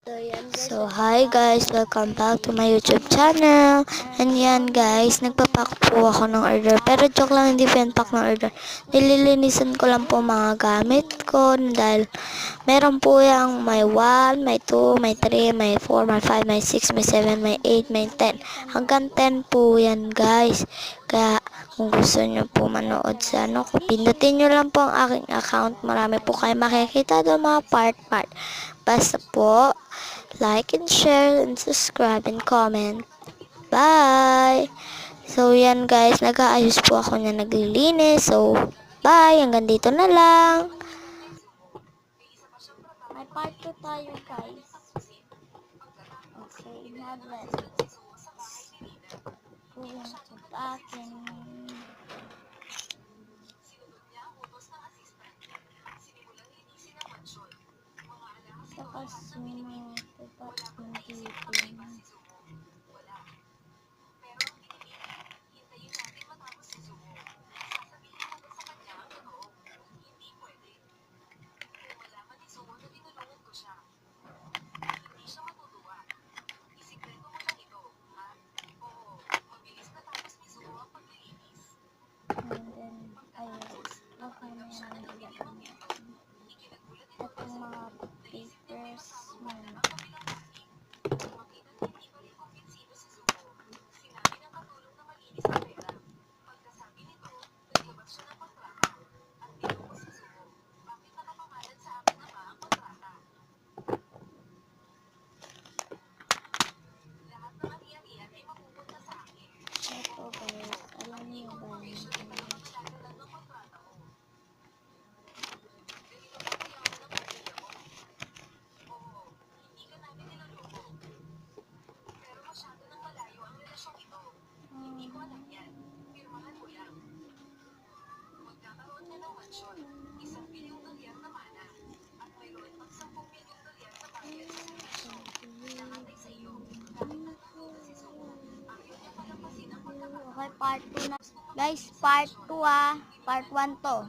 So, hi guys! Welcome back to my YouTube channel. And yan guys, nagpapack po ako ng order. Pero joke lang, hindi pack ng order. Nililinisan ko lang po mga gamit ko. Dahil meron po yung may 1, may 2, may 3, may 4, may 5, may 6, may 7, may 8, may 10. Hanggang 10 po yan guys. Kaya kung gusto nyo po manood sa pindutin nyo lang po ang aking account. Marami po kayo makikita doon mga part. Basta po, like and share and subscribe and comment. Bye! So, yan guys, nag-aayos po ako na naglilinis. So, bye! Hanggang dito na lang. May part 2 tayo guys. Okay, not ready. Going to packing. Tapos, and then, ayun, okay na yan ang ilagay niya. Itong mga papers, ito guys, alam niyo ba yun? Okay, part 2 na. Guys, part 2 part 1 to.